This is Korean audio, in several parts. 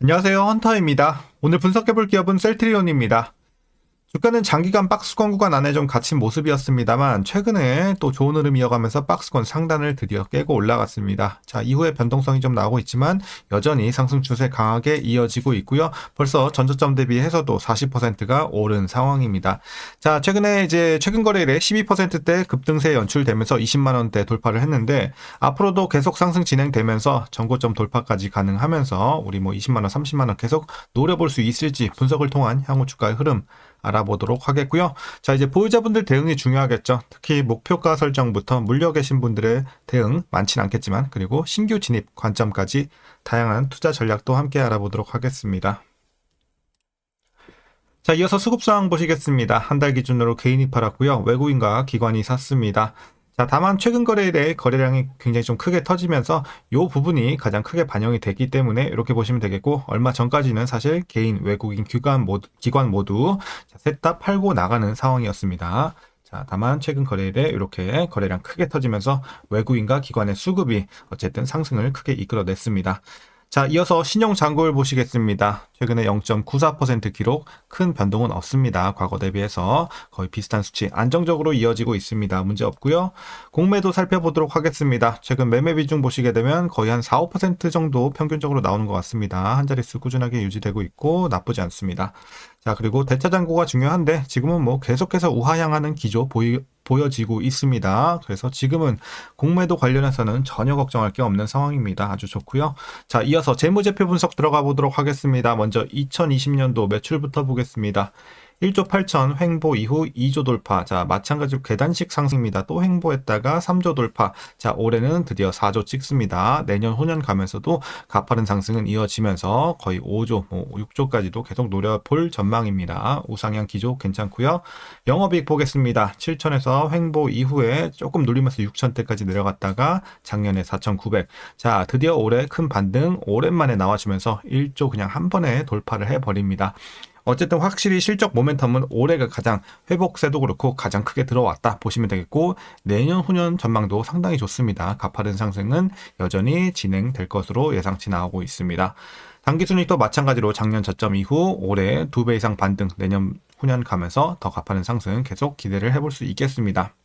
안녕하세요, 헌터입니다. 오늘 분석해볼 기업은 셀트리온입니다. 주가는 장기간 박스권 구간 안에 좀 갇힌 모습이었습니다만 최근에 또 좋은 흐름 이어가면서 박스권 상단을 드디어 깨고 올라갔습니다. 자, 이후에 변동성이 좀 나오고 있지만 여전히 상승 추세 강하게 이어지고 있고요. 벌써 전저점 대비해서도 40%가 오른 상황입니다. 자, 최근에 이제 최근 거래일에 12%대 급등세 연출되면서 20만 원대 돌파를 했는데 앞으로도 계속 상승 진행되면서 전고점 돌파까지 가능하면서 우리 20만 원, 30만 원 계속 노려볼 수 있을지 분석을 통한 향후 주가의 흐름 알아보도록 하겠고요. 자, 이제 보유자분들 대응이 중요하겠죠. 특히 목표가 설정부터 물려 계신 분들의 대응 많지는 않겠지만 그리고 신규 진입 관점까지 다양한 투자 전략도 함께 알아보도록 하겠습니다. 자, 이어서 수급 상황 보시겠습니다. 한 달 기준으로 개인이 팔았고요. 외국인과 기관이 샀습니다. 자, 다만 최근 거래일에 거래량이 굉장히 좀 크게 터지면서 이 부분이 가장 크게 반영이 됐기 때문에 이렇게 보시면 되겠고, 얼마 전까지는 사실 개인, 외국인, 기관 모두 셋 다 팔고 나가는 상황이었습니다. 자, 다만 최근 거래일에 이렇게 거래량 크게 터지면서 외국인과 기관의 수급이 어쨌든 상승을 크게 이끌어냈습니다. 자, 이어서 신용잔고를 보시겠습니다. 최근에 0.94% 기록, 큰 변동은 없습니다. 과거 대비해서 거의 비슷한 수치 안정적으로 이어지고 있습니다. 문제 없고요. 공매도 살펴보도록 하겠습니다. 최근 매매 비중 보시게 되면 거의 한 4, 5% 정도 평균적으로 나오는 것 같습니다. 한 자릿수 꾸준하게 유지되고 있고 나쁘지 않습니다. 자, 그리고 대차잔고가 중요한데 지금은 계속해서 우하향하는 기조 보여지고 있습니다. 그래서 지금은 공매도 관련해서는 전혀 걱정할 게 없는 상황입니다. 아주 좋고요. 자, 이어서 재무제표 분석 들어가 보도록 하겠습니다. 먼저 2020년도 매출부터 보겠습니다. 1조 8천 횡보 이후 2조 돌파. 자, 마찬가지로 계단식 상승입니다. 또 횡보했다가 3조 돌파. 자, 올해는 드디어 4조 찍습니다. 내년 후년 가면서도 가파른 상승은 이어지면서 거의 5조, 6조까지도 계속 노려볼 전망입니다. 우상향 기조 괜찮고요. 영업이익 보겠습니다. 7천에서 횡보 이후에 조금 눌리면서 6천대까지 내려갔다가 작년에 4,900. 자, 드디어 올해 큰 반등 오랜만에 나와주면서 1조 그냥 한 번에 돌파를 해버립니다. 어쨌든 확실히 실적 모멘텀은 올해가 가장 회복세도 그렇고 가장 크게 들어왔다 보시면 되겠고, 내년 후년 전망도 상당히 좋습니다. 가파른 상승은 여전히 진행될 것으로 예상치 나오고 있습니다. 당기순이익도 마찬가지로 작년 저점 이후 올해 2배 이상 반등, 내년 후년 가면서 더 가파른 상승 계속 기대를 해볼 수 있겠습니다.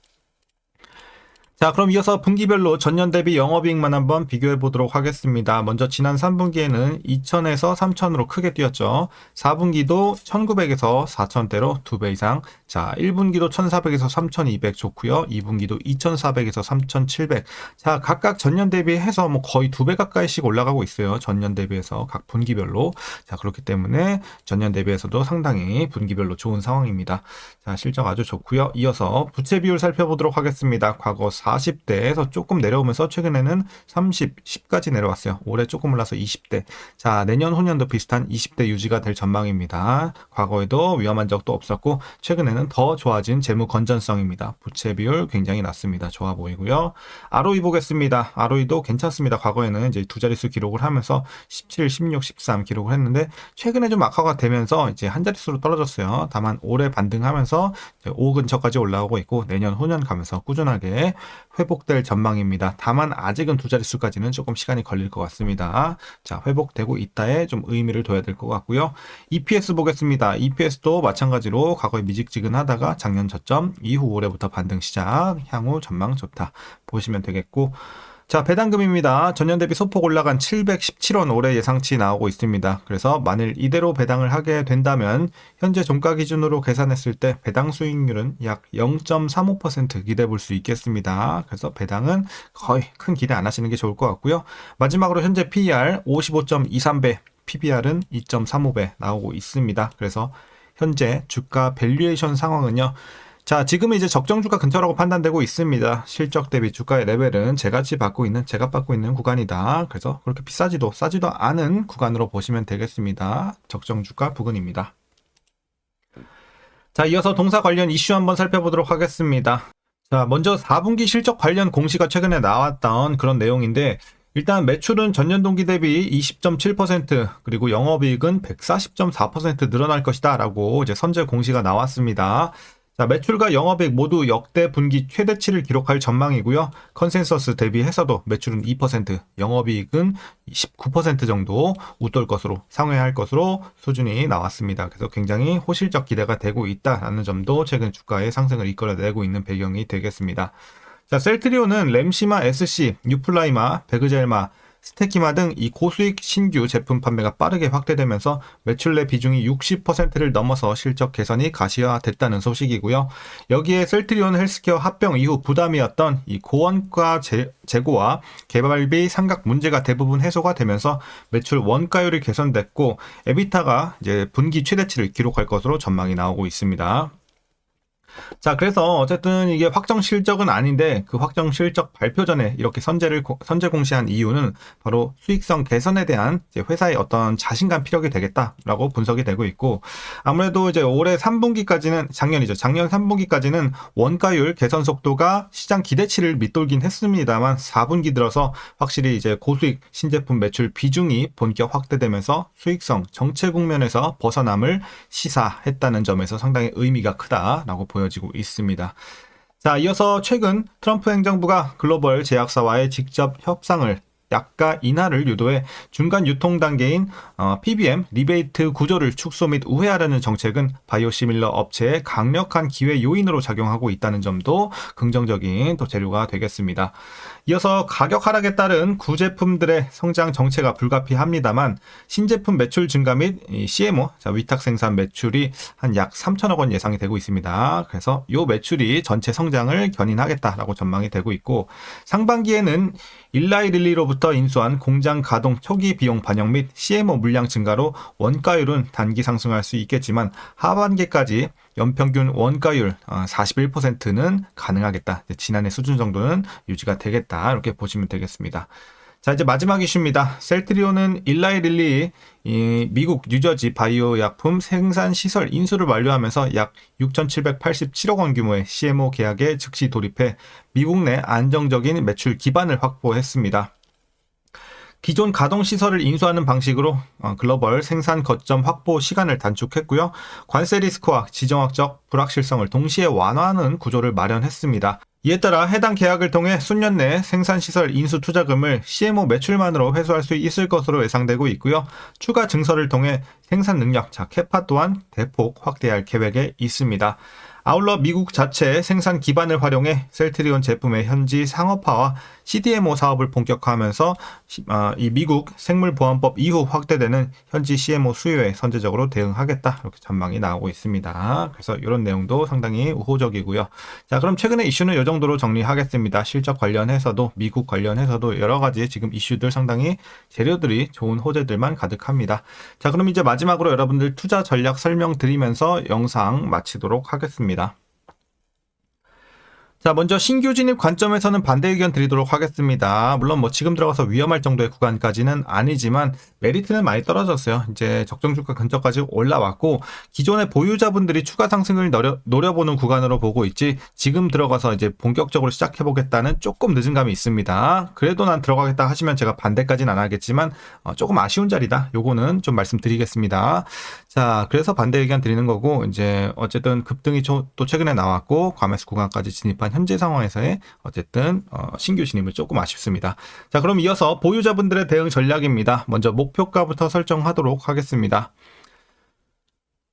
자, 그럼 이어서 분기별로 전년 대비 영업이익만 한번 비교해 보도록 하겠습니다. 먼저 지난 3분기에는 2,000에서 3,000으로 크게 뛰었죠. 4분기도 1,900에서 4,000대로 2배 이상. 자, 1분기도 1,400에서 3,200 좋고요. 2분기도 2,400에서 3,700. 자, 각각 전년 대비해서 거의 2배 가까이씩 올라가고 있어요. 전년 대비해서 각 분기별로. 자, 그렇기 때문에 전년 대비해서도 상당히 분기별로 좋은 상황입니다. 자, 실적 아주 좋고요. 이어서 부채 비율 살펴보도록 하겠습니다. 과거 40대에서 조금 내려오면서 최근에는 30, 10까지 내려왔어요. 올해 조금 올라서 20대. 자, 내년 후년도 비슷한 20대 유지가 될 전망입니다. 과거에도 위험한 적도 없었고 최근에는 더 좋아진 재무 건전성입니다. 부채 비율 굉장히 낮습니다. 좋아 보이고요. ROE 보겠습니다. ROE도 괜찮습니다. 과거에는 이제 두 자릿수 기록을 하면서 17, 16, 13 기록을 했는데 최근에 좀 악화가 되면서 이제 한 자릿수로 떨어졌어요. 다만 올해 반등하면서 5 근처까지 올라오고 있고 내년 후년 가면서 꾸준하게 회복될 전망입니다. 다만 아직은 두 자릿수까지는 조금 시간이 걸릴 것 같습니다. 자, 회복되고 있다에 좀 의미를 둬야 될 것 같고요. EPS 보겠습니다. EPS도 마찬가지로 과거에 미직지근하다가 작년 저점 이후 올해부터 반등 시작, 향후 전망 좋다 보시면 되겠고, 자, 배당금입니다. 전년 대비 소폭 올라간 717원 올해 예상치 나오고 있습니다. 그래서 만일 이대로 배당을 하게 된다면 현재 종가 기준으로 계산했을 때 배당 수익률은 약 0.35% 기대해 볼 수 있겠습니다. 그래서 배당은 거의 큰 기대 안 하시는 게 좋을 것 같고요. 마지막으로 현재 PER 55.23배, PBR은 2.35배 나오고 있습니다. 그래서 현재 주가 밸류에이션 상황은요, 자, 지금은 이제 적정 주가 근처라고 판단되고 있습니다. 실적 대비 주가의 레벨은 제값 받고 있는 구간이다. 그래서 그렇게 비싸지도 싸지도 않은 구간으로 보시면 되겠습니다. 적정 주가 부근입니다. 자, 이어서 동사 관련 이슈 한번 살펴보도록 하겠습니다. 자, 먼저 4분기 실적 관련 공시가 최근에 나왔던 그런 내용인데, 일단 매출은 전년 동기 대비 20.7% 그리고 영업이익은 140.4% 늘어날 것이다 라고 이제 선제 공시가 나왔습니다. 자, 매출과 영업이익 모두 역대 분기 최대치를 기록할 전망이고요. 컨센서스 대비해서도 매출은 2%, 영업이익은 19% 정도 웃돌 것으로 상회할 것으로 수준이 나왔습니다. 그래서 굉장히 호실적 기대가 되고 있다라는 점도 최근 주가의 상승을 이끌어내고 있는 배경이 되겠습니다. 자, 셀트리온은 램시마 SC, 유플라이마, 베그젤마, 스테키마 등 이 고수익 신규 제품 판매가 빠르게 확대되면서 매출 내 비중이 60%를 넘어서 실적 개선이 가시화됐다는 소식이고요. 여기에 셀트리온 헬스케어 합병 이후 부담이었던 이 고원가 재고와 개발비 상각 문제가 대부분 해소가 되면서 매출 원가율이 개선됐고 에비타가 이제 분기 최대치를 기록할 것으로 전망이 나오고 있습니다. 자, 그래서 어쨌든 이게 확정 실적은 아닌데 그 확정 실적 발표 전에 이렇게 선제 공시한 이유는 바로 수익성 개선에 대한 이제 회사의 어떤 자신감 피력이 되겠다라고 분석이 되고 있고, 아무래도 이제 올해 3분기까지는 작년 3분기까지는 원가율 개선 속도가 시장 기대치를 밑돌긴 했습니다만 4분기 들어서 확실히 이제 고수익 신제품 매출 비중이 본격 확대되면서 수익성 정체 국면에서 벗어남을 시사했다는 점에서 상당히 의미가 크다라고 보여지고 있습니다. 자, 이어서 최근 트럼프 행정부가 글로벌 제약사와의 직접 협상을 약가 인하를 유도해 중간 유통 단계인 PBM 리베이트 구조를 축소 및 우회하려는 정책은 바이오시밀러 업체의 강력한 기회 요인으로 작용하고 있다는 점도 긍정적인 또 재료가 되겠습니다. 이어서 가격 하락에 따른 구제품들의 성장 정체가 불가피합니다만 신제품 매출 증가 및 CMO 위탁 생산 매출이 한 약 3천억 원 예상이 되고 있습니다. 그래서 이 매출이 전체 성장을 견인하겠다라고 전망이 되고 있고, 상반기에는 일라이릴리로부터 인수한 공장 가동 초기 비용 반영 및 CMO 물량 증가로 원가율은 단기 상승할 수 있겠지만 하반기까지 연평균 원가율 41%는 가능하겠다. 지난해 수준 정도는 유지가 되겠다. 이렇게 보시면 되겠습니다. 자, 이제 마지막 이슈입니다. 셀트리온은 일라이릴리 미국 뉴저지 바이오 약품 생산 시설 인수를 완료하면서 약 6,787억 원 규모의 CMO 계약에 즉시 돌입해 미국 내 안정적인 매출 기반을 확보했습니다. 기존 가동시설을 인수하는 방식으로 글로벌 생산 거점 확보 시간을 단축했고요. 관세 리스크와 지정학적 불확실성을 동시에 완화하는 구조를 마련했습니다. 이에 따라 해당 계약을 통해 수년 내 생산시설 인수 투자금을 CMO 매출만으로 회수할 수 있을 것으로 예상되고 있고요. 추가 증설을 통해 생산 능력, 캐파 또한 대폭 확대할 계획에 있습니다. 아울러 미국 자체의 생산 기반을 활용해 셀트리온 제품의 현지 상업화와 CDMO 사업을 본격화하면서 이 미국 생물보안법 이후 확대되는 현지 CMO 수요에 선제적으로 대응하겠다, 이렇게 전망이 나오고 있습니다. 그래서 이런 내용도 상당히 우호적이고요. 자, 그럼 최근의 이슈는 이 정도로 정리하겠습니다. 실적 관련해서도 미국 관련해서도 여러 가지 지금 이슈들 상당히 재료들이 좋은 호재들만 가득합니다. 자, 그럼 이제 마지막으로 여러분들 투자 전략 설명드리면서 영상 마치도록 하겠습니다. 자, 먼저 신규 진입 관점에서는 반대 의견 드리도록 하겠습니다. 물론 뭐 지금 들어가서 위험할 정도의 구간까지는 아니지만 메리트는 많이 떨어졌어요. 이제 적정 주가 근처까지 올라왔고 기존의 보유자분들이 추가 상승을 노려보는 구간으로 보고 있지, 지금 들어가서 이제 본격적으로 시작해보겠다는 조금 늦은 감이 있습니다. 그래도 난 들어가겠다 하시면 제가 반대까지는 안 하겠지만 조금 아쉬운 자리다. 요거는 좀 말씀드리겠습니다. 자, 그래서 반대 의견 드리는 거고, 이제 어쨌든 급등이 또 최근에 나왔고 과매수 구간까지 진입한 현재 상황에서의 어쨌든 신규 진입은 조금 아쉽습니다. 자, 그럼 이어서 보유자분들의 대응 전략입니다. 먼저 목표가부터 설정하도록 하겠습니다.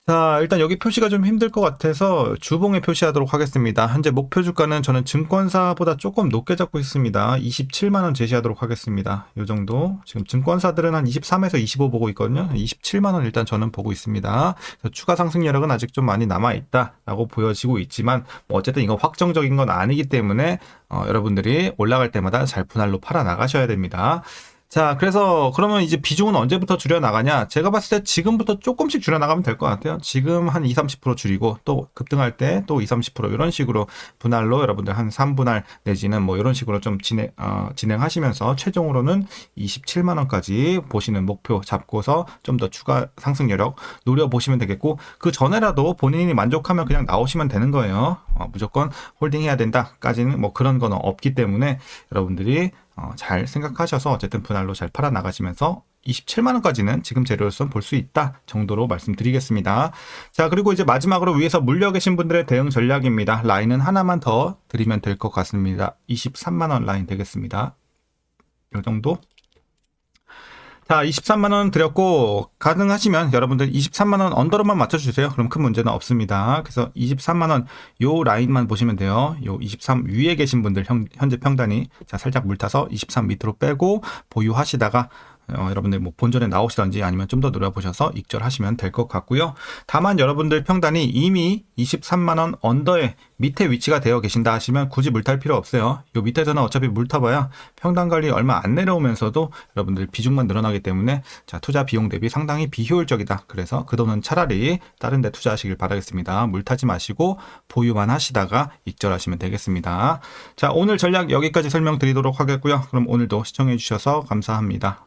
자, 일단 여기 표시가 좀 힘들 것 같아서 주봉에 표시하도록 하겠습니다. 현재 목표 주가는 저는 증권사보다 조금 높게 잡고 있습니다. 27만원 제시하도록 하겠습니다. 요 정도. 지금 증권사들은 한 23에서 25 보고 있거든요. 27만원 일단 저는 보고 있습니다. 추가 상승 여력은 아직 좀 많이 남아있다라고 보여지고 있지만 뭐 어쨌든 이건 확정적인 건 아니기 때문에 여러분들이 올라갈 때마다 잘 분할로 팔아 나가셔야 됩니다. 자, 그래서 그러면 이제 비중은 언제부터 줄여나가냐? 제가 봤을 때 지금부터 조금씩 줄여나가면 될 것 같아요. 지금 한 20-30% 줄이고 또 급등할 때 또 20-30% 이런 식으로 분할로 여러분들 한 3분할 내지는 뭐 이런 식으로 좀 진행하시면서 최종으로는 27만원까지 보시는 목표 잡고서 좀 더 추가 상승 여력 노려보시면 되겠고, 그 전에라도 본인이 만족하면 그냥 나오시면 되는 거예요. 무조건 홀딩해야 된다까지는 뭐 그런 건 없기 때문에 여러분들이 잘 생각하셔서 어쨌든 분할로 잘 팔아 나가시면서 27만 원까지는 지금 재료로선 볼 수 있다 정도로 말씀드리겠습니다. 자, 그리고 이제 마지막으로 위에서 물려 계신 분들의 대응 전략입니다. 라인은 하나만 더 드리면 될 것 같습니다. 23만 원 라인 되겠습니다. 이 정도. 자, 23만 원 드렸고 가능하시면 여러분들 23만 원 언더로만 맞춰주세요. 그럼 큰 문제는 없습니다. 그래서 23만 원 요 라인만 보시면 돼요. 요 23 위에 계신 분들 현재 평단이 자 살짝 물타서 23 밑으로 빼고 보유하시다가 여러분들 뭐 본전에 나오시던지 아니면 좀 더 노려보셔서 익절하시면 될 것 같고요. 다만 여러분들 평단이 이미 23만 원 언더에 밑에 위치가 되어 계신다 하시면 굳이 물탈 필요 없어요. 요 밑에서는 어차피 물타봐야 평단 관리 얼마 안 내려오면서도 여러분들 비중만 늘어나기 때문에 자 투자 비용 대비 상당히 비효율적이다. 그래서 그 돈은 차라리 다른 데 투자하시길 바라겠습니다. 물타지 마시고 보유만 하시다가 익절하시면 되겠습니다. 자, 오늘 전략 여기까지 설명드리도록 하겠고요. 그럼 오늘도 시청해 주셔서 감사합니다.